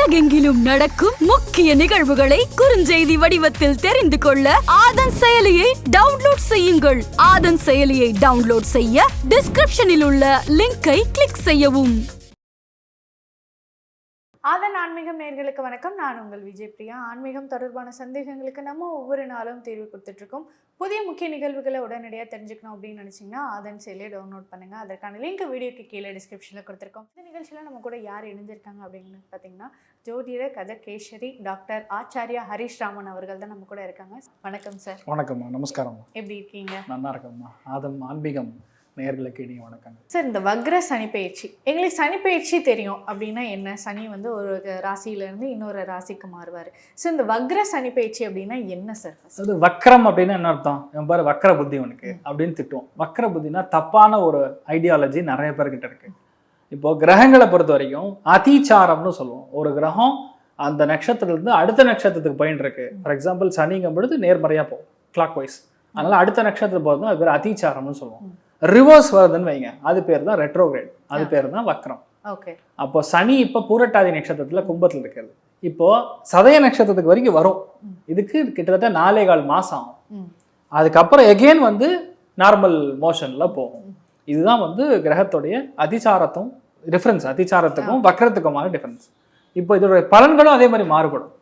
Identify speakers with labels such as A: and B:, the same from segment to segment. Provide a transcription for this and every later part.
A: உலகெங்கிலும் நடக்கும் முக்கிய நிகழ்வுகளை குறுஞ்செய்தி வடிவத்தில் தெரிந்து கொள்ள ஆதன் செயலியை டவுன்லோட் செய்யுங்கள். ஆதன் செயலியை டவுன்லோட் செய்ய டிஸ்கிரிப்ஷனில் உள்ள லிங்கை கிளிக் செய்யவும்.
B: ஆதன் ஆன்மீகம் நேயர்களுக்கு வணக்கம். நான் உங்கள் விஜய் பிரியா. ஆன்மீகம் தொடர்பான சந்தேகங்களுக்கு நம்ம ஒவ்வொரு நாளும் தீர்வு கொடுத்துட்ருக்கோம். புதிய முக்கிய நிகழ்வுகளை உடனடியாக தெரிஞ்சுக்கணும் அப்படின்னு நினச்சிங்கன்னா ஆதன் செயலியை டவுன்லோட் பண்ணுங்கள். அதற்கான லிங்க் வீடியோக்கு கீழே டிஸ்கிரிப்ஷனில் கொடுத்துருக்கோம். இந்த நிகழ்ச்சியில் நம்ம கூட யார் இணைஞ்சிருக்காங்க அப்படின்னு பார்த்தீங்கன்னா ஜோதிட கஜகேசரி டாக்டர் ஆச்சாரியா ஹரிஷ் ராமன் அவர்கள் தான் நம்ம கூட இருக்காங்க. வணக்கம் சார்.
C: வணக்கம்மா. நமஸ்காரம்மா.
B: எப்படி இருக்கீங்க?
C: நல்லா இருக்கம்மா. ஆதம் ஆன்மீகம் நேயர்களுக்கு இனிய வணக்கம்
B: சார். இந்த வக்ர சனி பயிற்சி, எங்களுக்கு சனி பயிற்சி தெரியும் அப்படின்னா என்ன? சனி வந்து ஒரு ராசியிலேருந்து இன்னொரு ராசிக்கு மாறுவார். ஸோ இந்த வக்ர சனி பயிற்சி அப்படின்னா என்ன சார்?
C: அது வக்ரம் அப்படின்னா என்ன அர்த்தம்? பாரு, வக்ர புத்தி உனக்கு அப்படின்னு திட்டுவோம். வக்ர புத்தினா தப்பான ஒரு ஐடியாலஜி நிறைய பேர்கிட்ட இருக்கு. இப்போ கிரகங்களை பொறுத்த வரைக்கும் அதிச்சாரம்னு சொல்லுவோம். ஒரு கிரகம் அந்த நட்சத்திரத்துலேருந்து அடுத்த நட்சத்திரத்துக்கு போயின்னு இருக்கு. ஃபார் எக்ஸாம்பிள் சனிங்கும் பொழுது நேர்மறையாக போகும், கிளாக் வைஸ். அதனால அடுத்த நட்சத்திரம் போகிறது அது பேர் அதிச்சாரம்னு சொல்லுவோம். ரிவர்ஸ் வருதுன்னு வைங்க, அது பேர் தான் ரெட்ரோகிரேட், அது பேர் தான் வக்ரம்.
B: ஓகே.
C: அப்போ சனி இப்போ பூரட்டாதி நட்சத்திரத்தில் கும்பத்தில் இருக்கிறது. இப்போ சதய நட்சத்திரத்துக்கு வரைக்கும் வரும். இதுக்கு கிட்டத்தட்ட 4.25 மாதம் ஆகும். அதுக்கப்புறம் எகெயின் வந்து நார்மல் மோஷன்ல போகும். இதுதான் வந்து கிரகத்துடைய அதிசாரத்தும் டிஃப்ரென்ஸ், அதிசாரத்துக்கும் வக்ரத்துக்குமான டிஃப்ரென்ஸ். இப்போ இதோடைய பலன்களும் அதே மாதிரி மாறுபடும்.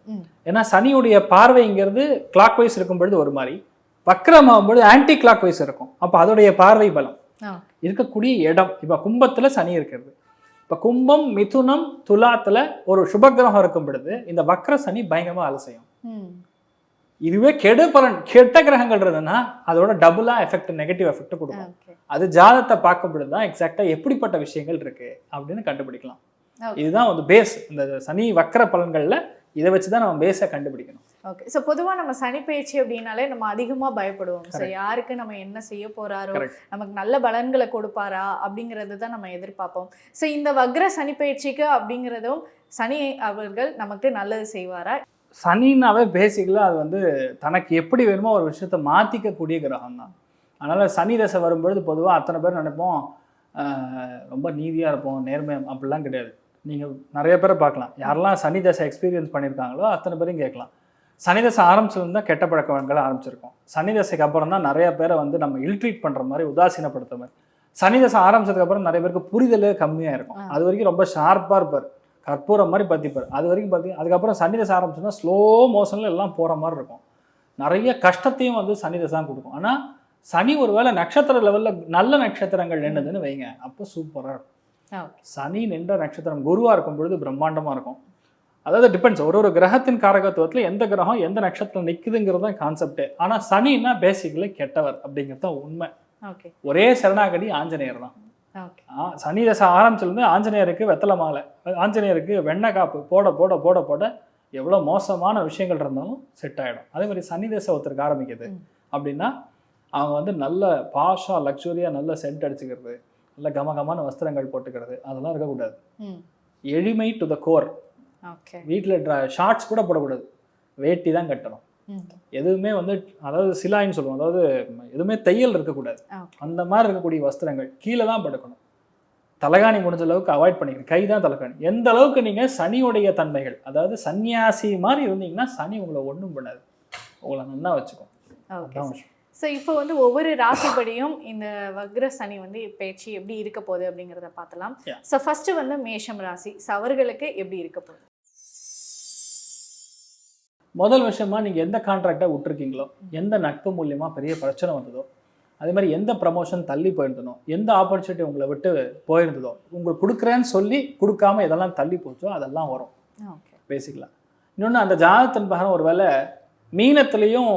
C: ஏன்னா சனியுடைய பார்வைங்கிறது கிளாக் வைஸ் இருக்கும் பொழுது ஒரு மாதிரி, வக்ரமாகும்போது ஆன்டி கிளாக் வைஸ் இருக்கும். அப்போ அதோடைய பார்வை பலம் இருக்கக்கூடிய இடம். இப்போ கும்பத்தில் சனி இருக்கிறது. இப்போ கும்பம், மிதுனம், துலாத்தில் ஒரு சுபகிரகம் இருக்கும் பொழுது இந்த வக்ர சனி பயங்கரமாக வேலை செய்யும். இதுவே கெடு பலன், கெட்ட கிரகங்கள் இருந்ததுன்னா அதோட டபுளா எஃபெக்ட், நெகட்டிவ் எஃபெக்ட் கொடுக்கும். அது ஜாதகத்தை பார்க்கும் பொழுது தான் எக்ஸாக்டா எப்படிப்பட்ட விஷயங்கள் இருக்கு அப்படின்னு கண்டுபிடிக்கலாம். இதுதான் வந்து பேஸ். இந்த சனி வக்ர பலன்கள்ல இதை வச்சுதான் நம்ம பேஸை கண்டுபிடிக்கணும்.
B: ஓகே. ஸோ பொதுவாக நம்ம சனி பயிற்சி அப்படின்னாலே நம்ம அதிகமாக பயப்படுவோம். ஸோ யாருக்கு நம்ம என்ன செய்ய போறாரோ, நமக்கு நல்ல பலன்களை கொடுப்பாரா அப்படிங்கிறது தான் நம்ம எதிர்பார்ப்போம். ஸோ இந்த வக்ர சனி பயிற்சிக்கு அப்படிங்கிறதும் சனி அவர்கள் நமக்கு நல்லது செய்வாரா?
C: சனின்னாவே பேசிக்கலாக அது வந்து தனக்கு எப்படி வேணுமோ ஒரு விஷயத்த மாற்றிக்கக்கூடிய கிரகம் தான். அதனால் சனி தசை வரும்பொழுது பொதுவாக அத்தனை பேர் நினைப்போம் ரொம்ப நீதியாக இருப்போம், நேர்மை, அப்படிலாம் கிடையாது. நீங்கள் நிறைய பேரை பார்க்கலாம், யாரெல்லாம் சனி தசை எக்ஸ்பீரியன்ஸ் பண்ணியிருக்காங்களோ அத்தனை பேரும் கேட்கலாம். சனி தசை ஆரம்பிச்சது தான் கெட்ட பழக்க வழக்கங்களை ஆரம்பிச்சிருக்கோம். சனி தசைக்கு அப்புறம் தான் நிறைய பேரை வந்து நம்ம இல்ட்ரீட் பண்ணுற மாதிரி, உதாசீனப்படுத்துற மாதிரி. சனி தசை ஆரம்பிச்சதுக்கப்புறம் நிறைய பேருக்கு புரிதலே கம்மியாக இருக்கும். அது வரைக்கும் ரொம்ப ஷார்ப்பாக இருப்பார், கற்பூரம் மாதிரி பற்றிப்பார். அது வரைக்கும் பார்த்தீங்க. அதுக்கப்புறம் சனி தசை ஆரம்பிச்சோன்னா ஸ்லோ மோஷனில் எல்லாம் போகிற மாதிரி இருக்கும். நிறைய கஷ்டத்தையும் வந்து சனி தசை தான் கொடுக்கும். ஆனால் சனி ஒரு வேளை நட்சத்திர லெவலில் நல்ல நட்சத்திரங்கள் நின்றுதுன்னு வைங்க, அப்போ சூப்பராக இருக்கும். சனி நின்ற நட்சத்திரம் குருவாக இருக்கும் பொழுது பிரம்மாண்டமாக இருக்கும். அதாவது டிபெண்ட்ஸ், ஒரு கிரகத்தின் காரகத்துவத்தில் எந்த கிரகம் எந்த நட்சத்திரம் நிற்குதுங்கிறது தான் கான்செப்டே. ஆனால் சனின்னா பேசிக்கலி கெட்டவர் அப்படிங்கிறது தான் உண்மை. ஒரே சரணாகதி ஆஞ்சநேயர் தான். சனி தசை ஆரம்பிச்சிருந்து ஆஞ்சநேயருக்கு வெத்தலை மாலை, ஆஞ்சநேயருக்கு வெண்ணெய் காப்பு போட போட போட போட எவ்வளோ மோசமான விஷயங்கள் இருந்தாலும் செட் ஆகிடும். அதே மாதிரி சனி தசை ஒருத்தருக்கு ஆரம்பிக்குது அப்படின்னா அவங்க வந்து நல்ல பாஷா லக்ஸுரியாக நல்ல சென்ட் அடிச்சுக்கிறது, நல்ல கமகமான வஸ்திரங்கள் போட்டுக்கிறது, அதெல்லாம் இருக்கக்கூடாது. எளிமை டு த கோர். வீட்டில் ஷார்ட்ஸ் கூட போடக்கூடாது, வேட்டி தான் கட்டணும். எதுவுமே வந்து அதாவது சிலாயின்னு சொல்லுவோம், அதாவது எதுவுமே தையல் இருக்கக்கூடாது. அந்த மாதிரி இருக்கக்கூடிய வஸ்திரங்கள் கீழே தான் படுக்கணும். தலகாணி முடிஞ்ச அளவுக்கு அவாய்ட் பண்ணிக்கணும். கை தான் தலகாணி. எந்த அளவுக்கு நீங்கள் சனியுடைய தன்மைகள், அதாவது சன்னியாசி மாதிரி இருந்தீங்கன்னா சனி உங்களை ஒன்றும் பண்ணாது, உங்களை நல்லா வச்சுக்கும். அதுதான் விஷயம்.
B: ஸோ இப்போ வந்து ஒவ்வொரு ராசிப்படியும் இந்த வக்ர சனி வந்து பயிற்சி எப்படி இருக்க போகுது அப்படிங்கிறத பார்த்தலாம். ஸோ ஃபர்ஸ்ட் வந்து மேஷம் ராசி, அவர்களுக்கு எப்படி இருக்க போகுது?
C: முதல் விஷயமா நீங்கள் எந்த கான்ட்ராக்டை விட்டுருக்கீங்களோ, எந்த நட்பு மூலியமாக பெரிய பிரச்சனை வந்ததோ, அதே மாதிரி எந்த ப்ரமோஷன் தள்ளி போயிருந்தனோ, எந்த ஆப்பர்ச்சுனிட்டி உங்களை விட்டு போயிருந்ததோ, உங்களுக்கு கொடுக்குறேன்னு சொல்லி கொடுக்காம எதெல்லாம் தள்ளி போச்சோ அதெல்லாம் வரும் பேசிக்கலாம். இன்னொன்று, அந்த ஜாதகத்தின் பகரம் ஒரு வேளை மீனத்துலேயும்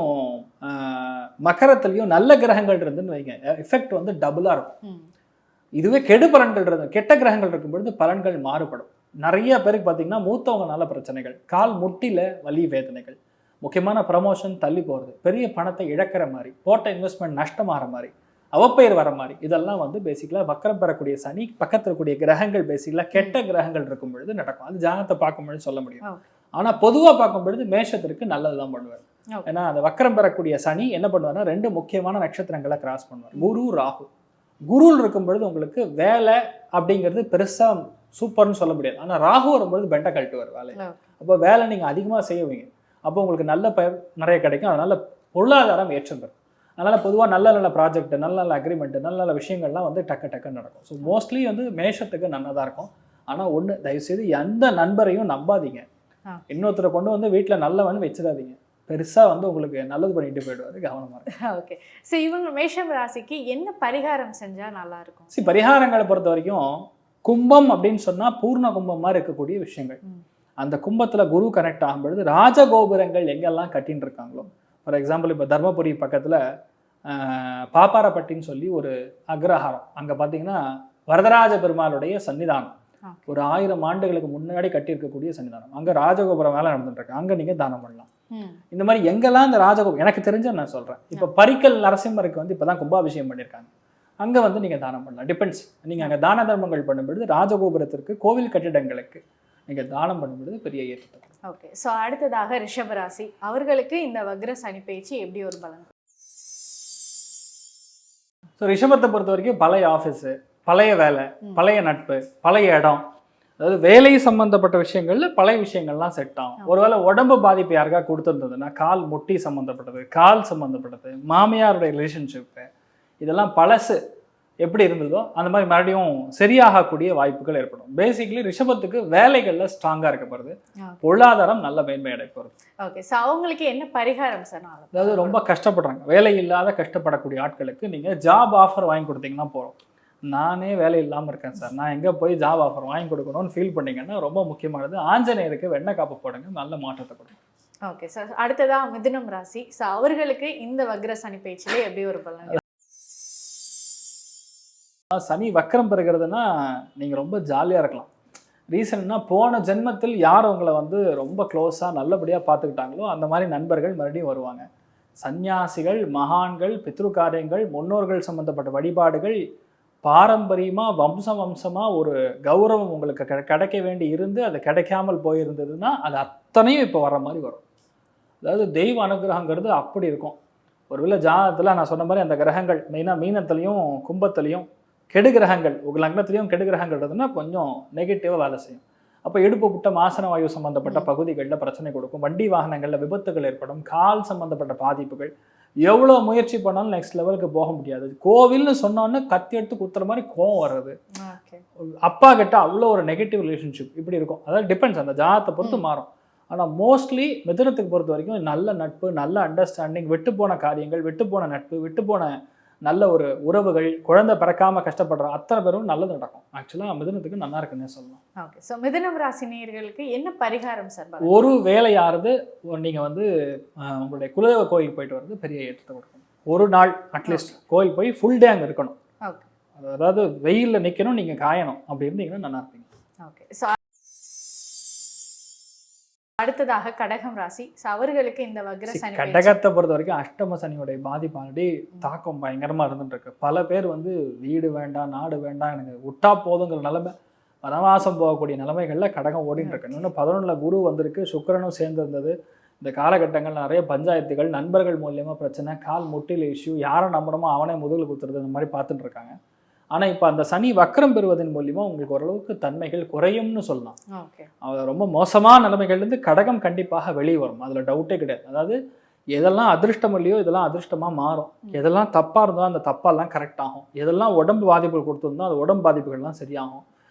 C: மக்கரத்துலேயும் நல்ல கிரகங்கள் இருந்துன்னு வைங்க, எஃபெக்ட் வந்து டபுளாக இருக்கும். இதுவே கெடு பலன்கள் இருந்து, கெட்ட கிரகங்கள் இருக்கும் பொழுது பலன்கள் மாறுபடும். நிறைய பேருக்கு பார்த்தீங்கன்னா மூத்தவங்கனால பிரச்சனைகள், கால் முட்டியில் வலி வேதனைகள், முக்கியமான ப்ரமோஷன் தள்ளி போகிறது, பெரிய பணத்தை இழக்கிற மாதிரி, போட்ட இன்வெஸ்ட்மெண்ட் நஷ்டமாகிற மாதிரி, அவப்பெயர் வர மாதிரி, இதெல்லாம் வந்து பேசிக்கலாக வக்கரம் பெறக்கூடிய சனி பக்கத்தில் இருக்கக்கூடிய கிரகங்கள் பேசிக்கலாக கெட்ட கிரகங்கள் இருக்கும் பொழுது நடக்கும். அது ஜாதகத்தை பார்க்கும்பொழுது சொல்ல முடியும். ஆனால் பொதுவாக பார்க்கும் பொழுது மேஷத்திற்கு நல்லது தான் பண்ணுவார். ஏன்னா அந்த வக்கரம் பெறக்கூடிய சனி என்ன பண்ணுவார்னா 2 முக்கியமான நட்சத்திரங்களை கிராஸ் பண்ணுவார், குரு ராகு. குருவில் இருக்கும் பொழுது உங்களுக்கு வேலை அப்படிங்கிறது பெருசாக சூப்பர்னு சொல்ல முடியாது. ஆனால் ராகு வரும்பொழுது பெண்டை கழட்டுவார் வேலையை. அப்போ வேலை நீங்கள் அதிகமாக செய்வீங்க, அப்போ உங்களுக்கு நல்ல பெயர் நிறைய கிடைக்கும். அதனால் பொருளாதாரம் ஏற்றம் பெறும். அதனால் பொதுவாக நல்ல நல்ல ப்ராஜெக்ட், நல்ல நல்ல அக்ரிமெண்ட்டு, நல்ல நல்ல விஷயங்கள்லாம் வந்து டக்கு நடக்கும். ஸோ மோஸ்ட்லி வந்து மேஷத்துக்கு நல்லதாக இருக்கும். ஆனால் ஒன்று, தயவுசெய்து எந்த நண்பரையும் நம்பாதீங்க. இன்னொருத்தரை கொண்டு வந்து வீட்டில் நல்லவன்னு வச்சிடாதீங்க. பெருசாக வந்து உங்களுக்கு நல்லது பண்ணிட்டு போயிடுவாரு, கவனமாக இருக்கும்.
B: ஓகே. ஸோ இவங்க மேஷம் ராசிக்கு என்ன பரிகாரம் செஞ்சால் நல்லாயிருக்கும்?
C: பரிகாரங்களை பொறுத்த வரைக்கும் கும்பம் அப்படின்னு சொன்னால் பூர்ண கும்பம் மாதிரி இருக்கக்கூடிய விஷயங்கள். அந்த கும்பத்தில் குரு கனெக்ட் ஆகும்பொழுது ராஜகோபுரங்கள் எங்கெல்லாம் கட்டின்னு இருக்காங்களோ, ஃபார் எக்ஸாம்பிள் இப்போ தர்மபுரி பக்கத்தில் பாப்பாரப்பட்டின்னு சொல்லி ஒரு அக்ரஹாரம், அங்கே பார்த்தீங்கன்னா வரதராஜ பெருமாளுடைய சன்னிதானம் ஒரு 1000 ஆண்டுகளுக்கு முன்னாடி கட்டியிருக்கக்கூடிய சன்னிதானம். அங்கே ராஜகோபுரம் வேலை நடந்துட்டு இருக்கு. அங்கே நீங்கள் தானம் பண்ணலாம். இந்த மாதிரி எங்கெல்லாம் இந்த ராஜகோபுரம் எனக்கு தெரிஞ்ச நான் சொல்கிறேன். இப்போ பரிக்கல் நரசிம்மருக்கு வந்து இப்போ தான் கும்பாபிஷேகம் பண்ணியிருக்காங்க. அங்கே வந்து நீங்கள் தானம் பண்ணலாம். டிபெண்ட்ஸ். நீங்கள் அங்கே தான தர்மங்கள் பண்ணும்பொழுது ராஜகோபுரத்திற்கு, கோவில் கட்டிடங்களுக்கு நீங்கள் தானம் பண்ணும்பொழுது பெரிய ஏற்றத்தை.
B: ஓகே. ஸோ அடுத்ததாக ரிஷபராசி, அவர்களுக்கு இந்த வக்ர சனி பயிற்சி எப்படி ஒரு பலன்?
C: ஸோ ரிஷபத்தை பொறுத்த வரைக்கும் பழைய ஆஃபீஸு, பழைய வேலை, பழைய நட்பு, பழைய இடம், அதாவது வேலை சம்பந்தப்பட்ட விஷயங்கள்ல பழைய விஷயங்கள்லாம் செட் ஆகும். ஒருவேளை உடம்பு பாதிப்பு யாருக்கா கொடுத்துருந்ததுன்னா, கால் முட்டி சம்மந்தப்பட்டது, கால் சம்மந்தப்பட்டது, மாமியாருடைய ரிலேஷன்ஷிப்பு, இதெல்லாம் பழசு எப்படி இருந்ததோ அந்த மாதிரி மறுபடியும் சரியாகக்கூடிய வாய்ப்புகள் ஏற்படும். பேசிக்கலி ரிஷபத்துக்கு வேலைகளில் ஸ்ட்ராங்காக இருக்கப்படுது, பொருளாதாரம் நல்ல மேன்மை அடைப்பது.
B: ஓகே. ஸோ அவங்களுக்கு என்ன பரிகாரம் சார்?
C: அதாவது ரொம்ப கஷ்டப்படுறாங்க, வேலை இல்லாத கஷ்டப்படக்கூடிய ஆட்களுக்கு நீங்கள் ஜாப் ஆஃபர் வாங்கி கொடுத்தீங்கன்னா போகிறோம். நானே வேலை இல்லாமல் இருக்கேன் சார், நான் எங்கே போய் ஜாப் ஆஃபர் வாங்கி கொடுக்கணும்னு ஃபீல் பண்ணிங்கன்னா ரொம்ப முக்கியமானது ஆஞ்சநேயருக்கு வெண்ணெய் காப்பு போடுங்க, நல்ல மாற்றத்தை கொடுக்கும்.
B: Okay sir. அடுத்ததாக மிதுனம் ராசி, ஸோ அவர்களுக்கு இந்த வக்ர சனி பயிற்சியிலே எப்படி ஒரு பலன்?
C: சனி வக்கரம் பெறுகிறதுனா நீங்கள் ரொம்ப ஜாலியாக இருக்கலாம். ரீசன்னா போன ஜென்மத்தில் யார் உங்களை வந்து ரொம்ப க்ளோஸாக நல்லபடியாக பார்த்துக்கிட்டாங்களோ அந்த மாதிரி நண்பர்கள் மறுபடியும் வருவாங்க. சந்நியாசிகள், மகான்கள், பித்ரு காரியங்கள், முன்னோர்கள் சம்மந்தப்பட்ட வழிபாடுகள், பாரம்பரியமாக வம்சமாக ஒரு கௌரவம் உங்களுக்கு கிடைக்க வேண்டி இருந்து அது கிடைக்காமல் போயிருந்ததுன்னா அது அத்தனையும் இப்போ வர மாதிரி வரும். அதாவது தெய்வ அனுகிரகங்கிறது அப்படி இருக்கும். ஒருவேளை ஜாதகத்தில் நான் சொன்ன மாதிரி அந்த கிரகங்கள் மெயினாக மீனத்துலேயும் கும்பத்துலேயும் கெடு கிரகங்கள், உங்கள் லக்னத்துலேயும் கெடு கிரகங்கள் இருந்ததுன்னா கொஞ்சம் நெகட்டிவாக வேலை செய்யும். அப்போ இடுப்பு புட்ட மாசன வாயு சம்மந்தப்பட்ட பகுதிகளில் பிரச்சனை கொடுக்கும், வண்டி வாகனங்களில் விபத்துகள் ஏற்படும், கால் சம்மந்தப்பட்ட பாதிப்புகள். எவ்வளோ முயற்சி பண்ணாலும் நெக்ஸ்ட் லெவலுக்கு போக முடியாது. கோவில்னு சொன்னோன்னே கத்தி எடுத்து குத்துற மாதிரி கோவம் வர்றது, அப்பா கிட்ட அவ்வளோ ஒரு நெகட்டிவ் ரிலேஷன்ஷிப் இப்படி இருக்கும். அதாவது டிபெண்ட்ஸ், அந்த ஜாதகத்தை பொறுத்து மாறும். ஆனால் மோஸ்ட்லி மிதுனத்துக்கு பொறுத்த வரைக்கும் நல்ல நட்பு, நல்ல அண்டர்ஸ்டாண்டிங், விட்டுப்போன காரியங்கள், விட்டுப்போன நட்பு, விட்டுப்போன நல்ல ஒரு உறவுகள், குழந்தை பிறக்காமல் கஷ்டப்படுற அத்தனை பேரும் நல்லது நடக்கும். ஆக்சுவலாக மிதுனத்துக்கு நல்லா இருக்குன்னே சொல்லலாம்.
B: ஓகே. ஸோ மிதுனம் ராசி நேயர்களுக்கு என்ன பரிகாரம் சார்?
C: ஒரு வேலையாவது நீங்கள் வந்து உங்களுடைய குலதெய்வ கோயிலுக்கு போயிட்டு வர்றது பெரிய ஏற்றத்தை கொடுக்கும். ஒரு நாள் அட்லீஸ்ட் கோயில் போய் ஃபுல் டே அங்கே இருக்கணும்.
B: ஓகே.
C: அதாவது வெயிலில் நிற்கணும், நீங்கள் காயணும், அப்படி இருந்தீங்கன்னா நல்லா இருப்பீங்க.
B: ஓகே. ஸோ அடுத்ததாக கடகம் ராசி, அவர்களுக்கு இந்த வக்ர சனி.
C: கடகத்தை பொறுத்த வரைக்கும் அஷ்டம சனியோடைய பாதிப்பானடி தாக்கம் பயங்கரமாக இருந்துட்டு இருக்கு. பல பேர் வந்து வீடு வேண்டாம், நாடு வேண்டாம், எனக்கு விட்டா போதுங்கிற நிலைமை, வனவாசம் போகக்கூடிய நிலைமைகளில் கடகம் ஓடிட்டு இருக்கு. இன்னொன்று 11 குரு வந்திருக்கு, சுக்கிரனும் சேர்ந்திருந்தது. இந்த காலகட்டங்கள் நிறைய பஞ்சாயத்துகள், நண்பர்கள் மூலியமாக பிரச்சனை, கால் முட்டில் இஷ்யூ, யாரை நம்பணுமோ அவனே முதல் குத்துறது, இந்த மாதிரி பார்த்துட்டு இருக்காங்க. ஆனால் இப்போ அந்த சனி வக்கரம் பெறுவதன் மூலியமாக உங்களுக்கு ஓரளவுக்கு தன்மைகள் குறையும்னு சொல்லலாம். அது ரொம்ப மோசமான நிலைமைகள்லேருந்து கடகம் கண்டிப்பாக வெளியே வரும், அதில் டவுட்டே கிடையாது. அதாவது எதெல்லாம் அதிர்ஷ்டம் இல்லையோ இதெல்லாம் அதிர்ஷ்டமாக மாறும், எதெல்லாம் தப்பாக இருந்தோ அந்த தப்பாலாம் கரெக்ட் ஆகும், எதெல்லாம் உடம்பு பாதிப்புகள் கொடுத்துருந்தோ அது உடம்பு பாதிப்புகள்லாம் சரியாகும்.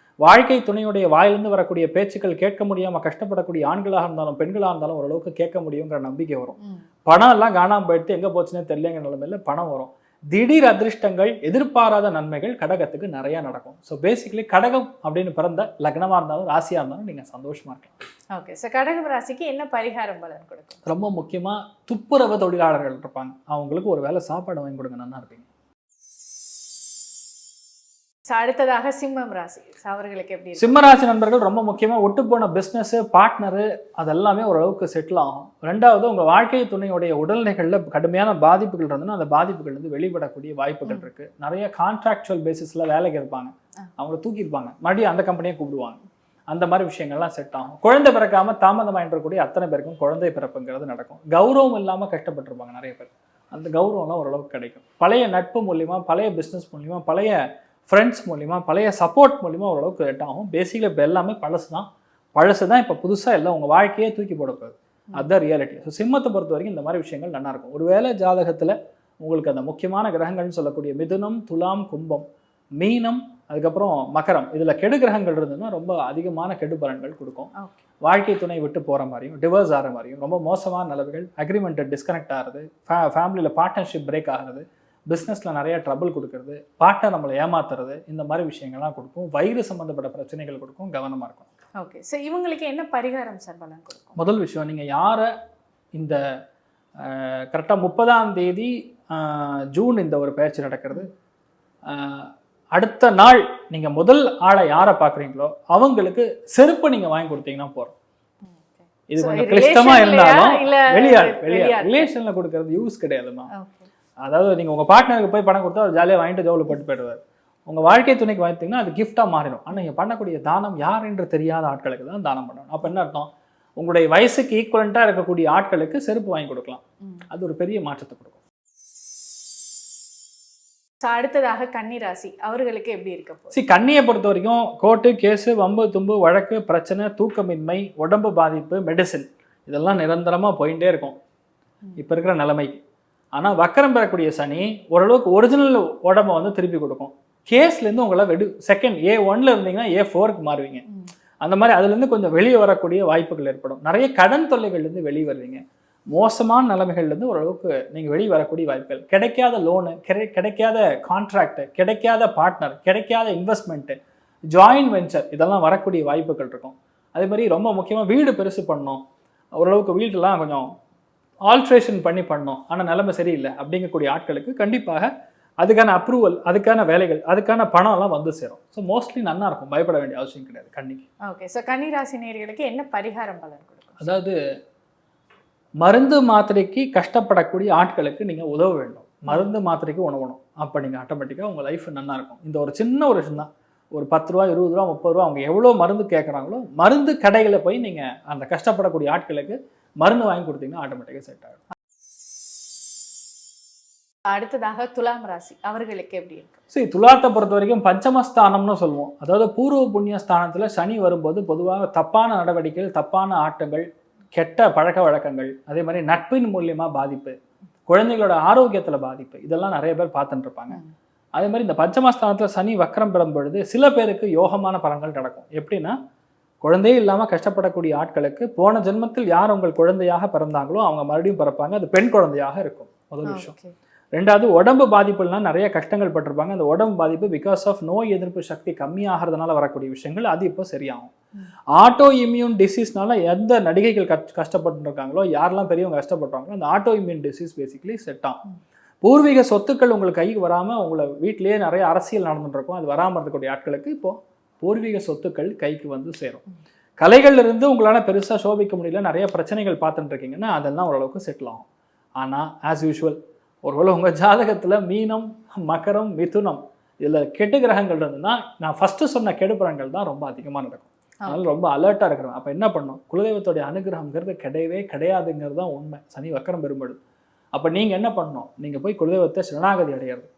C: வாழ்க்கை துணையுடைய வாயிலிருந்து வரக்கூடிய பேச்சுக்கள் கேட்க முடியாமல் கஷ்டப்படக்கூடிய ஆண்களாக இருந்தாலும் பெண்களாக இருந்தாலும் ஓரளவுக்கு கேட்க முடியுங்கிற நம்பிக்கை வரும். பணம் எல்லாம் காணாமல் போயிட்டு எங்கே போச்சுன்னே தெரியலங்கிற நிலைமையில பணம் வரும். திடீர் அதிர்ஷ்டங்கள், எதிர்பாராத நன்மைகள் கடகத்துக்கு நிறைய நடக்கும். ஸோ பேசிக்கலி கடகம் அப்படின்னு பிறந்த லக்னமாக இருந்தாலும் ராசியாக இருந்தாலும் நீங்கள் சந்தோஷமா இருக்கலாம்.
B: ஓகே. ஸோ கடகம் ராசிக்கு என்ன பரிகாரம் பலன் கொடுக்கும்?
C: ரொம்ப முக்கியமாக துப்புரவு தொழிலாளர்கள் இருப்பாங்க, அவங்களுக்கு ஒரு வேளை சாப்பாடு வாங்கி கொடுங்க, நல்லா இருப்பீங்க.
B: அடுத்ததாக சிம்மம் ராசி, அவர்களுக்கு எப்படி?
C: சிம்மராசி நண்பர்கள் ரொம்ப முக்கியமாக ஒட்டு போன பிஸ்னஸ் பார்ட்னரு அதெல்லாமே ஓரளவுக்கு செட்டில் ஆகும். ரெண்டாவது, உங்கள் வாழ்க்கை துணையுடைய உடல்நிலைகளில் கடுமையான பாதிப்புகள் இருந்ததுன்னா அந்த பாதிப்புகள் வந்து வெளிப்படக்கூடிய வாய்ப்புகள் இருக்குது. நிறைய கான்ட்ராக்சுவல் பேசிஸில் வேலைக்கு இருப்பாங்க, அவங்கள தூக்கியிருப்பாங்க, மறுபடியும் அந்த கம்பெனியை கூப்பிடுவாங்க. அந்த மாதிரி விஷயங்கள்லாம் செட் ஆகும். குழந்தை பிறக்காமல் தாமதமாயின்றக்கூடிய அத்தனை பேருக்கும் குழந்தை பிறப்புங்கிறது நடக்கும். கௌரவம் இல்லாமல் கஷ்டப்பட்டுருப்பாங்க நிறைய பேர், அந்த கௌரவம்லாம் ஓரளவுக்கு கிடைக்கும். பழைய நட்பு மூலியமாக, பழைய பிஸ்னஸ் மூலியமாக, பழைய ஃப்ரெண்ட்ஸ் மூலிமா, பழைய சப்போர்ட் மூலிமா ஓரளவுக்கு ரெட் ஆகும். பேசிக்கலி இப்போ எல்லாமே பழசு தான் இப்போ புதுசாக எல்லாம் உங்கள் வாழ்க்கையே தூக்கி போடக்கூடாது. அதுதான் ரியாலிட்டி. ஸோ சிம்மத்தை பொறுத்த வரைக்கும் இந்த மாதிரி விஷயங்கள் நல்லாயிருக்கும். ஒருவேளை ஜாதகத்தில் உங்களுக்கு அந்த முக்கியமான கிரகங்கள்னு சொல்லக்கூடிய மிதுனம், துலாம், கும்பம், மீனம், அதுக்கப்புறம் மகரம், இதில் கெடு கிரகங்கள் இருந்ததுன்னா ரொம்ப அதிகமான கெடு பலன்கள் கொடுக்கும். வாழ்க்கை துணை விட்டு போகிற மாதிரியும், டிவோர்ஸ் ஆகிற மாதிரியும், ரொம்ப மோசமான நிலவுகள், அக்ரிமெண்ட்டு டிஸ்கனெக்ட் ஆகிறது, ஃபேமிலியில் பார்ட்னர்ஷிப் பிரேக் ஆகிறது, பிஸ்னஸில் நிறைய ட்ரபிள் கொடுக்கறது, பார்ட்னர் நம்மளை ஏமாத்துறது, இந்த மாதிரி விஷயங்கள்லாம் கொடுக்கும். வயிறு சம்மந்தப்பட்ட பிரச்சனைகள் கொடுக்கும். கவனமாக இருக்கும்.
B: ஓகே, ஸோ இவங்களுக்கு என்ன பரிகாரம் சார் பலன் கொடுக்கும்?
C: முதல் விஷயம், நீங்கள் யாரை இந்த கரெக்டாக 30ஆம் தேதி ஜூன் இந்த ஒரு பயிற்சி நடக்கிறது, அடுத்த நாள் நீங்கள் முதல் ஆளை யாரை பார்க்குறீங்களோ அவங்களுக்கு செருப்பு நீங்கள் வாங்கி கொடுத்தீங்கன்னா போகிறோம். இது கொஞ்சம் கிளிஷ்டமாக இருந்தாலும் வெளியாள் ரிலேஷனில் கொடுக்கறது யூஸ் கிடையாதுமா. அதாவது நீங்கள் உங்கள் பார்ட்னருக்கு போய் பணம் கொடுத்தா அவர் ஜாலியாக வாங்கிட்டு ஜவுளை போட்டு போயிடுவார். உங்கள் வாழ்க்கை துணைக்கு வாங்கிட்டீங்கன்னா அது கிஃப்டாக மாறிடும். ஆனால் நீங்கள் பண்ணக்கூடிய தானம் யார் என்று தெரியாத ஆட்களுக்கு தான் தானம் பண்ணணும். அப்போ என்ன அர்த்தம்? உங்களுடைய வயசுக்கு ஈக்குவலண்ட்டாக இருக்கக்கூடிய ஆட்களுக்கு செருப்பு வாங்கி கொடுக்கலாம். அது ஒரு பெரிய மாற்றத்தை கொடுக்கும்.
B: அடுத்ததாக கன்னி ராசி, அவர்களுக்கு எப்படி இருக்க போகுது?
C: கன்னியை பொறுத்த வரைக்கும் கோர்ட்டு கேஸு, வம்பு தும்பு, வழக்கு, பிரச்சனை, தூக்கமின்மை, உடம்பு பாதிப்பு, மெடிசின், இதெல்லாம் நிரந்தரமாக போயிட்டே இருக்கும் இப்போ இருக்கிற நிலைமைக்கு. ஆனால் வக்கரம் பெறக்கூடிய சனி ஓரளவுக்கு ஒரிஜினல் உடம்பை வந்து திருப்பி கொடுக்கும். கேஸ்லேருந்து உங்களை செகண்ட் A1 இருந்தீங்கன்னா A4க்கு மாறுவீங்க. அந்த மாதிரி அதுலேருந்து கொஞ்சம் வெளியே வரக்கூடிய வாய்ப்புகள் ஏற்படும். நிறைய கடன் தொல்லைகள்லேருந்து வெளியே வருவீங்க. மோசமான நிலைமைகள்லேருந்து ஓரளவுக்கு நீங்கள் வெளியே வரக்கூடிய வாய்ப்புகள். கிடைக்காத லோனு, கிடைக்காத கான்ட்ராக்டு, கிடைக்காத பார்ட்னர், கிடைக்காத இன்வெஸ்ட்மெண்ட்டு, ஜாயின்ட் வெஞ்சர், இதெல்லாம் வரக்கூடிய வாய்ப்புகள் இருக்கும். அதே மாதிரி ரொம்ப முக்கியமாக வீடு பெருசு பண்ணணும், ஓரளவுக்கு வீட்டெல்லாம் கொஞ்சம் ஆல்ட்ரேஷன் பண்ணணும், ஆனால் நிலைமை சரியில்லை அப்படிங்கக்கூடிய ஆட்களுக்கு கண்டிப்பாக அதுக்கான அப்ரூவல், அதுக்கான வேலைகள், அதுக்கான பணம்லாம் வந்து சேரும். ஸோ மோஸ்ட்லி நல்லா இருக்கும், பயப்பட வேண்டிய அவசியம் கிடையாது கன்னிக்கு.
B: ஓகே, ஸோ கன்னி ராசி நேயர்களுக்கு என்ன பரிகாரம் பலன் கொடுக்கும்?
C: அதாவது மருந்து மாத்திரைக்கு கஷ்டப்படக்கூடிய ஆட்களுக்கு நீங்கள் உதவ வேண்டும். மருந்து மாத்திரைக்கு உணவணும். அப்போ நீங்கள் ஆட்டோமேட்டிக்காக உங்கள் லைஃப் நல்லா இருக்கும். இந்த ஒரு சின்ன ஒரு விஷயம் தான். ஒரு 10 ரூபா, 20 ரூபா, 30 ரூபா, அவங்க எவ்வளோ மருந்து கேட்குறாங்களோ மருந்து கடைகளை போய் நீங்கள் அந்த கஷ்டப்படக்கூடிய ஆட்களுக்கு மருந்து வாங்கி கொடுத்தீங்கன்னா ஆட்டோமேட்டிக்காக செட் ஆகிடும்.
B: அடுத்ததாக துலாம் ராசி, அவர்களுக்கு எப்படி இருக்கு?
C: துலாத்தை பொறுத்த வரைக்கும் பஞ்சமஸ்தானம்னு சொல்லுவோம். அதாவது பூர்வ புண்ணிய ஸ்தானத்தில் சனி வரும்போது பொதுவாக தப்பான நடவடிக்கைகள், தப்பான ஆட்டங்கள், கெட்ட பழக்க வழக்கங்கள், அதே மாதிரி நட்பின் மூலியமாக பாதிப்பு, குழந்தைகளோட ஆரோக்கியத்தில் பாதிப்பு, இதெல்லாம் நிறைய பேர் பார்த்துட்டு இருப்பாங்க. அதே மாதிரி இந்த பஞ்சமஸ்தானத்தில் சனி வக்கரம் பெறும் பொழுது சில பேருக்கு யோகமான பலன்கள் நடக்கும். எப்படின்னா, குழந்தையே இல்லாமல் கஷ்டப்படக்கூடிய ஆட்களுக்கு போன ஜென்மத்தில் யார் உங்கள் குழந்தையாக பிறந்தாங்களோ அவங்க மறுபடியும் பிறப்பாங்க. அது பெண் குழந்தையாக இருக்கும். முதல் விஷயம். ரெண்டாவது, உடம்பு பாதிப்புலாம் நிறைய கஷ்டங்கள் பட்டிருப்பாங்க. அந்த உடம்பு பாதிப்பு பிகாஸ் ஆஃப் நோய் எதிர்ப்பு சக்தி கம்மியாகிறதுனால வரக்கூடிய விஷயங்கள் அது இப்போ சரியாகும். ஆட்டோ இம்யூன் டிசீஸ்னால எந்த நடிகைகள் கஷ்டப்பட்டு இருக்காங்களோ, யாரெல்லாம் பெரியவங்க கஷ்டப்படுறாங்களோ, அந்த auto immune disease basically set ஆகும். பூர்வீக சொத்துக்கள் உங்களுக்கு கைக்கு வராமல் உங்களை வீட்டிலேயே நிறைய அரசியல் நடந்துட்டு இருக்கும். அது வராமல் இருக்கக்கூடிய ஆட்களுக்கு இப்போது பூர்வீக சொத்துக்கள் கைக்கு வந்து சேரும். கலைகள் இருந்து உங்களால் பெருசாக சோபிக்க முடியல, நிறைய பிரச்சனைகள் பார்த்துட்டு இருக்கீங்கன்னா அதெல்லாம் ஓரளவுக்கு செட்டில் ஆகும். ஆனால் ஆஸ் யூஷுவல், ஒருவேளை உங்கள் ஜாதகத்தில் மீனம், மகரம், மிதுனம் இதில் கெட்டு கிரகங்கள் இருந்ததுன்னா நான் ஃபஸ்ட்டு சொன்ன கெடுபுறங்கள் தான் ரொம்ப அதிகமாக நடக்கும். அதனால் ரொம்ப அலர்ட்டாக இருக்கிறோம். அப்போ என்ன பண்ணணும்? குலதெய்வத்துடைய அனுகிரகங்கிறது கிடையவே கிடையாதுங்கிறது தான் உண்மை. சனி வக்கரம் பெரும்படுது. அப்போ நீங்கள் என்ன பண்ணணும்? நீங்கள் போய் குலதெய்வத்தை சரணாகதி அடையிறது.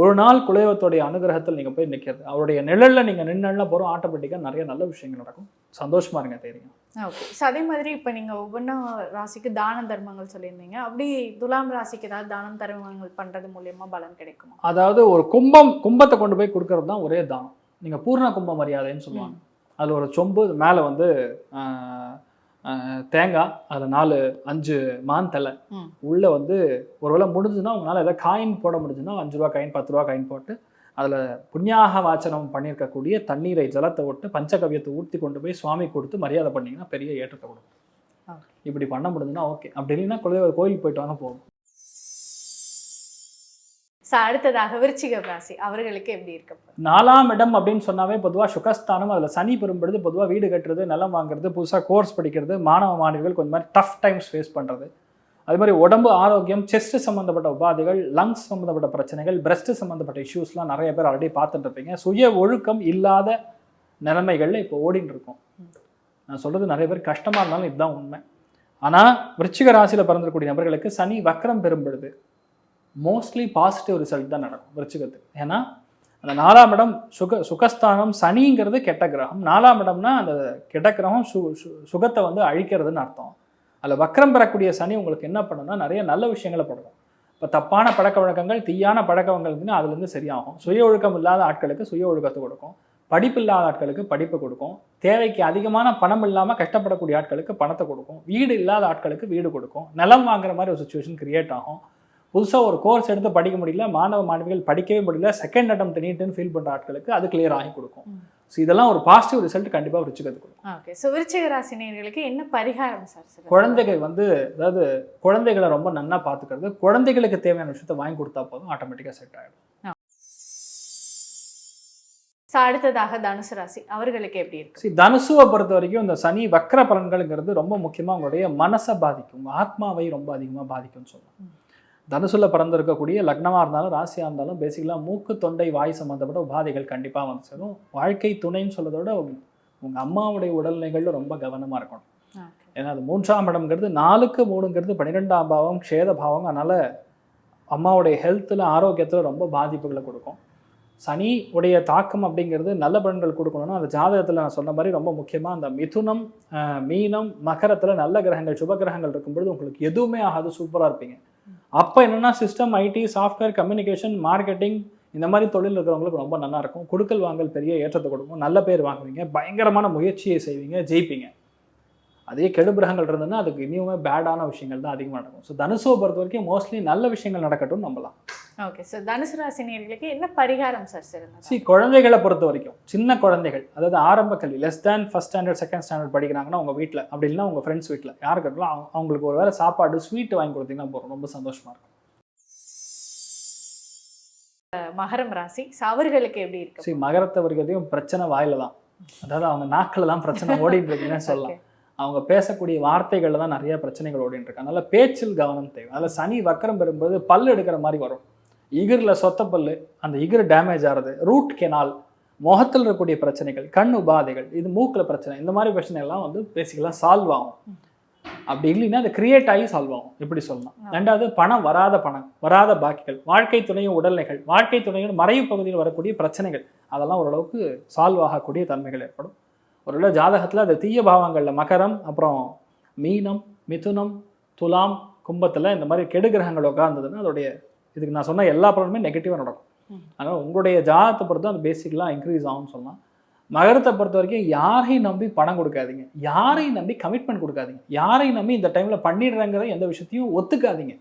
C: ஒரு நாள் குலதெய்வத்துடைய அனுகிரகத்தில் நீங்கள் போய் நிற்கிறது, அவருடைய நிழலில் நீங்கள் நின்னா போகிறோம், ஆட்டோமேட்டிக்காக நிறைய நல்ல விஷயங்கள் நடக்கும். சந்தோஷமாக இருங்க, தெரியும்.
B: ஓகே, ஸோ அதே மாதிரி இப்போ நீங்கள் ஒவ்வொன்றா ராசிக்கு தான தர்மங்கள் சொல்லியிருந்தீங்க. அப்படி துலாம் ராசிக்கு ஏதாவது தானம் தர்மங்கள் பண்ணுறது மூலியமாக பலன் கிடைக்குமா? அதாவது
C: ஒரு கும்பத்தை கொண்டு போய் கொடுக்கறது தான் ஒரே தானம். நீங்கள் பூர்ண கும்ப மரியாதைன்னு சொல்லுவாங்க. அதில் ஒரு சொம்பு, மேலே வந்து தேங்காய், அதில் 4-5 மான் தலை, உள்ளே வந்து ஒருவேளை முடிஞ்சுன்னா உங்களால் எதாவது காயின் போட முடிஞ்சுன்னா 5 ரூபா காயின், 10 ரூபா காயின் போட்டு அதில் புண்ணியாக வாச்சனம் பண்ணியிருக்கக்கூடிய தண்ணீரை, ஜலத்தை விட்டு பஞ்சகவியத்தை ஊற்றி கொண்டு போய் சுவாமி கொடுத்து மரியாதை பண்ணிங்கன்னா பெரிய ஏற்றத்தை கொடுக்கும். இப்படி பண்ண முடிஞ்சுன்னா ஓகே. அப்படி இல்லைன்னா கோயிலுக்கு போயிட்டு வாங்க போகும்.
B: அடுத்ததாக விருச்சிக ராசி, அவர்களுக்கு எப்படி இருக்கு?
C: 4ஆம் இடம் அப்படின்னு சொன்னாவே பொதுவாக சுகஸ்தானம். அதில் சனி பெறும்பொழுது பொதுவாக வீடு கட்டுறது, நிலம் வாங்குறது, புதுசாக கோர்ஸ் படிக்கிறது, மாணவ மாணவிகள் கொஞ்சம் மாதிரி டஃப் டைம்ஸ் ஃபேஸ் பண்ணுறது, அது மாதிரி உடம்பு ஆரோக்கியம், செஸ்ட் சம்மந்தப்பட்ட உபாதைகள், லங்ஸ் சம்மந்தப்பட்ட பிரச்சனைகள், பிரெஸ்ட் சம்மந்தப்பட்ட இஷ்யூஸ்லாம் நிறைய பேர் ஆல்ரெடி பார்த்துட்டு இருப்பீங்க. சுய ஒழுக்கம் இல்லாத நிலைமைகளில் இப்போ ஓடின்னு இருக்கும். நான் சொல்கிறது நிறைய பேர் கஷ்டமாக இருந்தாலும் இதுதான் உண்மை. ஆனால் விருச்சிக ராசியில் பிறந்திருக்கக்கூடிய நபர்களுக்கு சனி வக்கரம் பெறும்பொழுது மோஸ்ட்லி பாசிட்டிவ் ரிசல்ட் தான் நடக்கும் விருச்சிகத்துக்கு. ஏன்னா அந்த 4ஆம் இடம் சுகஸ்தானம். சனிங்கிறது கெட்ட கிரகம். 4ஆம் இடம்னா அந்த கெட்ட கிரகம் சுகத்தை வந்து அழிக்கிறதுன்னு அர்த்தம். அதில் வக்ரம் பெறக்கூடிய சனி உங்களுக்கு என்ன பண்ணுன்னா நிறைய நல்ல விஷயங்களை கொடுக்கும். இப்போ தப்பான பழக்க வழக்கங்கள், தீயான பழக்க வழக்கங்கள்னு அதுலேருந்து சரியாகும். சுய ஒழுக்கம் இல்லாத ஆட்களுக்கு சுய ஒழுக்கத்தை கொடுக்கும். படிப்பு இல்லாத ஆட்களுக்கு படிப்பு கொடுக்கும். தேவைக்கு அதிகமான பணம் இல்லாமல் கஷ்டப்படக்கூடிய ஆட்களுக்கு பணத்தை கொடுக்கும். வீடு இல்லாத ஆட்களுக்கு வீடு கொடுக்கும். நிலம் வாங்குற மாதிரி ஒரு சுச்சுவேஷன் கிரியேட் ஆகும். புதுசாக ஒரு கோர்ஸ் எடுத்து படிக்க முடியல, மாணவ மாணவிகள் படிக்கவே முடியல, செகண்ட் அட்டெம்ப்ட் நீட்டுன்னு ஃபீல் பண்ணுற ஆட்களுக்கு அது கிளியர் ஆகி கொடுக்கும். ஸோ இதெல்லாம் ஒரு பாசிட்டிவ் ரிசல்ட் கண்டிப்பாக விருச்சிகத்துக்கு கொடுக்கும்.
B: ஓகே, ஸோ விருச்சிக ராசி நேயர்களுக்கு என்ன பரிகாரம் சார்?
C: குழந்தைகள் வந்து அதாவது குழந்தைகளை ரொம்ப நன்னா பார்த்துக்கிறது, குழந்தைகளுக்கு தேவையான விஷயத்தை வாங்கி கொடுத்தா போதும், ஆட்டோமேட்டிக்காக செட் ஆகிடும்.
B: அடுத்ததாக தனுசு ராசி, அவர்களுக்கு எப்படி இருக்கு?
C: தனுசுவை பொறுத்த வரைக்கும் இந்த சனி வக்ர பலன்கள்ங்கிறது ரொம்ப முக்கியமாக உங்களுடைய மனசை பாதிக்கும், ஆத்மாவை ரொம்ப அதிகமாக பாதிக்கும்னு சொல்லலாம். தனுசுல பிறந்திருக்கக்கூடிய லக்னமாக இருந்தாலும் ராசியாக இருந்தாலும் பேசிக்கலாக மூக்கு, தொண்டை, வாய் சம்மந்தப்பட்ட உபாதைகள் கண்டிப்பாக வந்து சேரும். வாழ்க்கை துணைன்னு சொல்றதோட உங்கள் அம்மாவுடைய உடல்நிலைகளில் ரொம்ப கவனமாக இருக்கணும். ஏன்னா அது 3ஆம் இடம்ங்கிறது 4க்கு 3ங்கிறது 12ஆம் பாவம், க்ஷேத பாவம். அதனால் அம்மாவுடைய ஹெல்த்தில், ஆரோக்கியத்தில் ரொம்ப பாதிப்புகளை கொடுக்கும். சனி உடைய தாக்கம் அப்படிங்கிறது நல்ல பலன்கள் கொடுக்கணும்னா அந்த ஜாதகத்தில் நான் சொன்ன மாதிரி ரொம்ப முக்கியமாக அந்த மிதுனம், மீனம், மகரத்தில் நல்ல கிரகங்கள், சுப கிரகங்கள் இருக்கும்பொழுது உங்களுக்கு எதுவுமே ஆகாது, சூப்பராக இருப்பீங்க. அப்போ என்னென்னா system, IT, software, communication, marketing இந்த மாதிரி தொழில் இருக்கிறவங்களுக்கு ரொம்ப நல்லா இருக்கும். கொடுக்கல் வாங்கல் பெரிய ஏற்றத்தை கொடுக்கும், நல்ல பேர் வாங்குவீங்க, பயங்கரமான முயற்சியை செய்வீங்க, ஜெயிப்பீங்க. அதே கெடு கிரகங்கள் இருந்ததுன்னா அதுக்கு இன்னுமே பேடான விஷயங்கள் தான் அதிகமாக நடக்கும். ஸோ தனுசுவை பொறுத்த வரைக்கும் மோஸ்ட்லி நல்ல விஷயங்கள் நடக்கட்டும் நம்பலாம்.
B: ஓகே சார், தனுசு ராசி நேயர்களுக்கு என்ன பரிகாரம் சார்?
C: குழந்தைகளை பொறுத்த வரைக்கும் சின்ன குழந்தைகள், அதாவது ஆரம்ப கல்வி, less than first standard, second standard படிக்கிறாங்கன்னா உங்கள் வீட்டில், அப்படி இல்லைன்னா உங்கள் ஃப்ரெண்ட்ஸ் வீட்டில் யாருக்கு இருக்கலாம் அவங்களுக்கு ஒரு வேளை சாப்பாடு, ஸ்வீட் வாங்கி கொடுத்தீங்கன்னா போகிறோம், ரொம்ப சந்தோஷமாக இருக்கும்.
B: மகரம் ராசி, அவர்களுக்கு எப்படி இருக்கு?
C: மகரத்தை வரைக்கும் பிரச்சனை வாயில தான், அதாவது அவங்க நாக்கில் தான் பிரச்சனை ஓடிட்டு இருக்குன்னு சொல்லலாம். அவங்க பேசக்கூடிய வார்த்தைகளில் தான் நிறைய பிரச்சனைகள் ஓடிட்டு இருக்கு. அதனால பேச்சில் கவனம் தேவை. அதில் சனி வக்கரம் பெறும்போது பல் எடுக்கிற மாதிரி வரும், இகிரில் சொத்த பல்லு, அந்த இகிர் டேமேஜ் ஆகிறது, ரூட் கெனால், முகத்தில் இருக்கக்கூடிய பிரச்சனைகள், கண் உபாதைகள், இது மூக்கில் பிரச்சனை, இந்த மாதிரி பிரச்சனை எல்லாம் வந்து பேசிக்கலாம் சால்வ் ஆகும். அப்படி இல்லைன்னா அது கிரியேட் ஆகி சால்வ் ஆகும், எப்படி சொல்லலாம். ரெண்டாவது பணம், வராத பாக்கிகள், வாழ்க்கை துணையும் உடல்நிலைகள், வாழ்க்கை துணையும் மறைவு பகுதியில் வரக்கூடிய பிரச்சனைகள், அதெல்லாம் ஓரளவுக்கு சால்வ் ஆகக்கூடிய தன்மைகள் ஏற்படும். ஒருவேளை ஜாதகத்தில் அது தீய பாவங்களில் மகரம், அப்புறம் மீனம், மிதுனம், துலாம், கும்பத்தில் இந்த மாதிரி கெடு கிரகங்கள் உட்கார்ந்ததுன்னா அதோடைய இதுக்கு நான் சொன்ன எல்லா பலனுமே நெகட்டிவாக நடக்கும். அதனால் உங்களுடைய ஜாதகத்தை பொறுத்து அந்த பேசிக்கெலாம் இன்க்ரீஸ் ஆகும்னு சொல்லலாம். மகரத்தை பொறுத்த வரைக்கும் யாரையும் நம்பி பணம் கொடுக்காதீங்க, யாரையும் நம்பி கமிட்மெண்ட் கொடுக்காதீங்க, யாரையும் நம்பி இந்த டைமில் பண்ணிடுறங்கிற எந்த விஷயத்தையும் ஒத்துக்காதீங்க,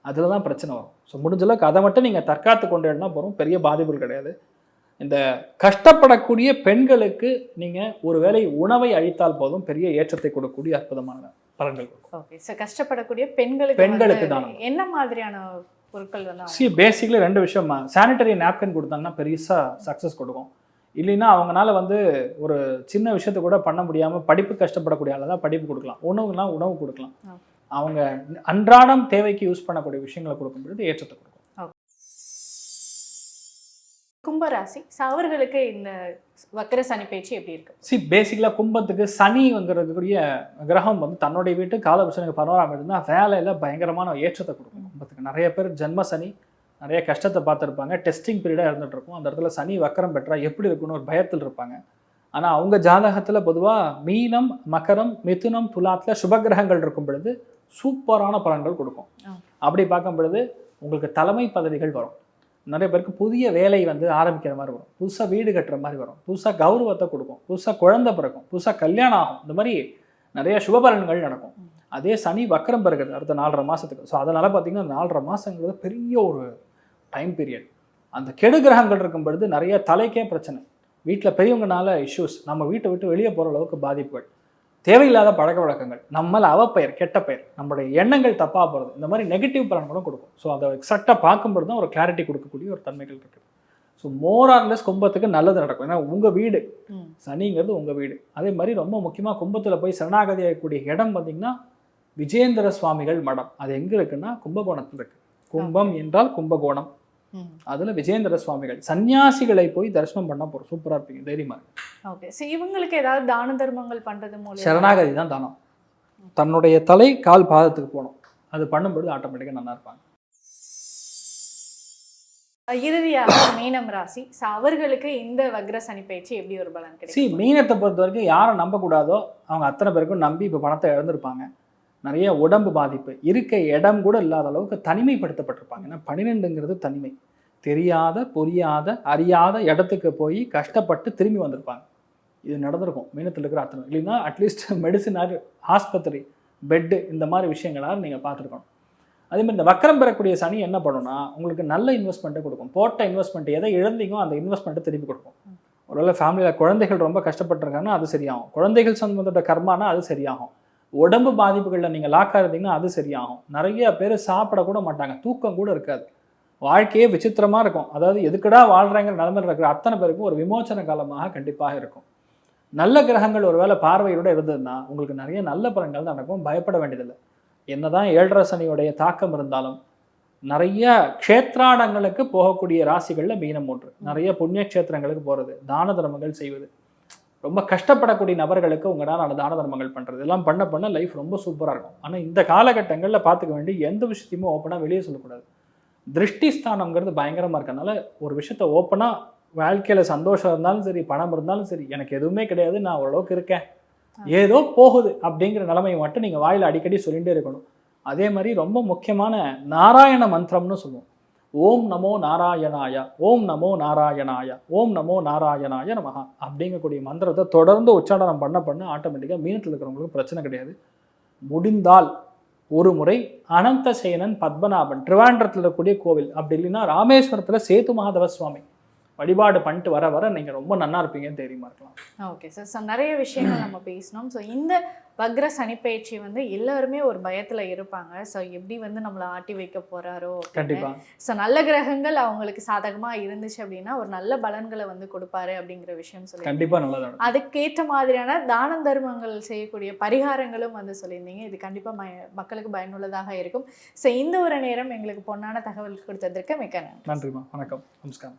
C: அதில் தான் பிரச்சனை வரும். ஸோ முடிஞ்சளவுக்கு அதை மட்டும் நீங்கள் தற்காத்து கொண்டுனா போகிறோம், பெரிய பாதிப்புகள் கிடையாது. இந்த கஷ்டப்படக்கூடிய பெண்களுக்கு நீங்கள் ஒரு வேளை உணவை அழித்தால் போதும், பெரிய ஏற்றத்தை கொடுக்கக்கூடிய அற்புதமான பலன்கள் கொடுக்கும்.
B: ஓகே சார், கஷ்டப்படக்கூடிய பெண்களுக்கு தான் என்ன மாதிரியான பொருட்கள் வந்து?
C: பேசிக்கலி 2 விஷயம். சானிட்டரி நாப்கின் கொடுத்தாங்கன்னா பெருசாக சக்ஸஸ் கொடுக்கும். இல்லைன்னா அவங்களால வந்து ஒரு சின்ன விஷயத்தை கூட பண்ண முடியாமல் படிப்பு கஷ்டப்படக்கூடிய ஆளை தான் படிப்பு கொடுக்கலாம், உணவுனா உணவு கொடுக்கலாம். அவங்க அன்றாடம் தேவைக்கு யூஸ் பண்ணக்கூடிய விஷயங்களை கொடுக்கும்பொழுது ஏற்றத்தை கொடுக்கும்.
B: கும்பராசி, அவர்களுக்கு இந்த வக்கர சனி பயிற்சி எப்படி இருக்கு?
C: பேசிக்கலாக கும்பத்துக்கு சனிங்கிறதுக்குரிய கிரகம் வந்து தன்னுடைய வீட்டு காலபுருஷனுக்கு 11ஆம் இடம்னா வேலையில் பயங்கரமான ஏற்றத்தை கொடுக்கும். கும்பத்துக்கு நிறைய பேர் ஜென்ம சனி, நிறைய கஷ்டத்தை பார்த்துருப்பாங்க, டெஸ்டிங் பீரியடாக இருந்துகிட்டு இருக்கும். அந்த இடத்துல சனி வக்கரம் பெற்றா எப்படி இருக்குன்னு ஒரு பயத்தில் இருப்பாங்க. ஆனால் அவங்க ஜாதகத்தில் பொதுவாக மீனம், மகரம், மிதுனம், துலாத்தில் சுபகிரகங்கள் இருக்கும் பொழுது சூப்பரான பலன்கள் கொடுக்கும். அப்படி பார்க்கும் பொழுது உங்களுக்கு தலைமை பதவிகள் வரும், நிறைய பேருக்கு புதிய வேலை வந்து ஆரம்பிக்கிற மாதிரி வரும், புதுசாக வீடு கட்டுற மாதிரி வரும், புதுசாக கௌரவத்தை கொடுக்கும், புதுசாக குழந்தை பிறக்கும், புதுசாக கல்யாணம் ஆகும், இந்த மாதிரி நிறைய சுபபலன்கள் நடக்கும். அதே சனி வக்கரம் பெறுகிறது அடுத்த 4.5 மாதத்துக்கு. ஸோ அதனால் பார்த்தீங்கன்னா 4.5 மாதங்கிறது பெரிய ஒரு டைம் பீரியட். அந்த கெடு கிரகங்கள் இருக்கும் பொழுது நிறைய தலைக்கே பிரச்சனை, வீட்டில் பெரியவங்கனால இஷ்யூஸ், நம்ம வீட்டை விட்டு வெளியே போகிற அளவுக்கு பாதிப்புகள், தேவையில்லாத பழக்க வழக்கங்கள், நம்மள அவப்பெயர், கெட்ட பெயர், நம்மளுடைய எண்ணங்கள் தப்பாக போகிறது, இந்த மாதிரி நெகட்டிவ் பலன்களும் கொடுக்கும். ஸோ அதை எக்ஸாக்டாக பார்க்கும்போது தான் ஒரு கிளாரிட்டி கொடுக்கக்கூடிய ஒரு தன்மைகள் இருக்குது. ஸோ மோர் ஆர் லெஸ் கும்பத்துக்கு நல்லது நடக்கும். ஏன்னா உங்கள் வீடு, சனிங்கிறது உங்கள் வீடு. அதே மாதிரி ரொம்ப முக்கியமாக கும்பத்தில் போய் சரணாகதி ஆகக்கூடிய இடம் பார்த்திங்கன்னா விஜயேந்திர சுவாமிகள் மடம். அது எங்கே இருக்குன்னா கும்பகோணத்தில் இருக்குது. கும்பம் என்றால் கும்பகோணம், அதில் விஜயேந்திர சுவாமிகள் சன்னியாசிகளை போய் தரிசனம் பண்ண போகிறோம், சூப்பராக இருப்பீங்க, தைரியமாக இருக்கு.
B: ஓகே, ஸோ இவங்களுக்கு ஏதாவது தான தர்மங்கள் பண்ணுறது மூலம்?
C: சரணாகதி தான் தானம். தன்னுடைய தலை கால் பாதத்துக்கு போகணும், அது பண்ணும்போது ஆட்டோமேட்டிக்காக நல்லா இருப்பாங்க.
B: இறுதியாக மீனம் ராசி, ஸோ அவர்களுக்கு இந்த வக்ர சனி பயிற்சி எப்படி ஒரு பலன் கிடைக்கும்?
C: மீனத்தை பொறுத்த வரைக்கும் யாரை நம்பக்கூடாதோ அவங்க அத்தனை பேருக்கும் நம்பி இப்போ பணத்தை இழந்திருப்பாங்க. நிறைய உடம்பு பாதிப்பு, இருக்க இடம் கூட இல்லாத அளவுக்கு தனிமைப்படுத்தப்பட்டிருப்பாங்க. ஏன்னா 12ங்கிறது தனிமை. தெரியாத புரியாத அறியாத இடத்துக்கு போய் கஷ்டப்பட்டு திரும்பி வந்திருப்பாங்க. இது நடந்திருக்கும் மீனத்தில் இருக்கிற அத்தனை. இல்லைன்னா அட்லீஸ்ட் மெடிசினார், ஆஸ்பத்திரி, பெட்டு, இந்த மாதிரி விஷயங்களால் நீங்கள் பார்த்துருக்கணும். அதேமாதிரி இந்த வக்கரம் பெறக்கூடிய சனி என்ன பண்ணுன்னா உங்களுக்கு நல்ல இன்வெஸ்ட்மெண்ட்டை கொடுக்கும். போட்ட இன்வெஸ்ட்மெண்ட் எதை இழந்தீங்கோ அந்த இன்வெஸ்ட்மெண்ட்டை திருப்பி கொடுக்கும். ஒருவேளை ஃபேமிலியில் குழந்தைகள் ரொம்ப கஷ்டப்பட்டுருக்காங்கன்னா அது சரியாகும். குழந்தைகள் சம்பந்தப்பட்ட கர்மானா அது சரியாகும். உடம்பு பாதிப்புகளில் நீங்கள் லாக்காக இருந்தீங்கன்னா அது சரியாகும். நிறைய பேர் சாப்பிட கூட மாட்டாங்க, தூக்கம் கூட இருக்காது, வாழ்க்கையே விசித்திரமாக இருக்கும். அதாவது எதுக்கடா வாழ்கிறாங்கிற நிலைமையில் இருக்கிற அத்தனை பேருக்கும் ஒரு விமோச்சன காலமாக கண்டிப்பாக இருக்கும். நல்ல கிரகங்கள் ஒரு வேளை பார்வையோடு இருந்ததுன்னா உங்களுக்கு நிறைய நல்ல பலன்கள் நடக்கும், பயப்பட வேண்டியதில்லை. என்னதான் 7.5 சனியுடைய தாக்கம் இருந்தாலும் நிறைய க்ஷேத்ராடங்களுக்கு போகக்கூடிய ராசிகளில் மீனம் ஒன்று. நிறைய புண்ணிய க்ஷேத்திரங்களுக்கு போகிறது, தான தர்மங்கள் செய்வது, ரொம்ப கஷ்டப்படக்கூடிய நபர்களுக்கு உங்களால் தான தர்மங்கள் பண்ணுறது, எல்லாம் பண்ண லைஃப் ரொம்ப சூப்பராக இருக்கும். ஆனால் இந்த காலகட்டங்களில் பார்த்துக்க வேண்டிய எந்த விஷயத்தையுமே ஓப்பனாக வெளியே சொல்லக்கூடாது. திருஷ்டிஸ்தானங்கிறது பயங்கரமாக இருக்கனால ஒரு விஷயத்த ஓப்பனாக வாழ்க்கையில் சந்தோஷம் இருந்தாலும் சரி, பணம் இருந்தாலும் சரி, எனக்கு எதுவுமே கிடையாது, நான் ஓரளவுக்கு இருக்கேன், ஏதோ போகுது அப்படிங்கிற நிலைமையை மட்டும் நீங்கள் வாயில் அடிக்கடி சொல்லிகிட்டே இருக்கணும். அதே மாதிரி ரொம்ப முக்கியமான நாராயண மந்திரம்னு சொல்லுவோம். ஓம் நமோ நாராயணாய, ஓம் நமோ நாராயணாய, ஓம் நமோ நாராயணாய நமஹா அப்படிங்கக்கூடிய மந்திரத்தை தொடர்ந்து உச்சாரணம் பண்ண ஆட்டோமேட்டிக்காக மீனத்தில் இருக்கிறவங்களுக்கு பிரச்சனை கிடையாது. முடிந்தால் ஒரு முறை அனந்தசேனன் பத்மநாபன் திருவாண்டரத்தில் இருக்கக்கூடிய கோவில், அப்படி இல்லைன்னா ராமேஸ்வரத்தில் சேது மகாதேவ சுவாமி வழிபாடு பண்ணிட்டு வர நீங்கள் ரொம்ப நன்னா இருப்பீங்கன்னு தெரியுமா இருக்கலாம்.
B: ஓகே சார், ஸோ நிறைய விஷயங்கள் நம்ம பேசணும். ஸோ இந்த வக்ர சனிப்பயிற்சி எல்லாருமே ஒரு பயத்தில் இருப்பாங்க. ஸோ எப்படி நம்மளை ஆட்டி வைக்க போகிறாரோ.
C: கண்டிப்பாக.
B: ஸோ நல்ல கிரகங்கள் அவங்களுக்கு சாதகமாக இருந்துச்சு அப்படின்னா ஒரு நல்ல பலன்களை கொடுப்பாரு அப்படிங்கிற விஷயம் சொல்லி
C: கண்டிப்பாக நல்லதாக
B: அதுக்கேற்ற மாதிரியான தான தர்மங்கள் செய்யக்கூடிய பரிகாரங்களும் சொல்லியிருந்தீங்க. இது கண்டிப்பாக மக்களுக்கு பயனுள்ளதாக இருக்கும். ஸோ இந்த ஒரு நேரம் எங்களுக்கு பொன்னான தகவல் கொடுத்ததற்கு மிக்க நன்றி.
C: நன்றிமா. வணக்கம். நமஸ்காரம்.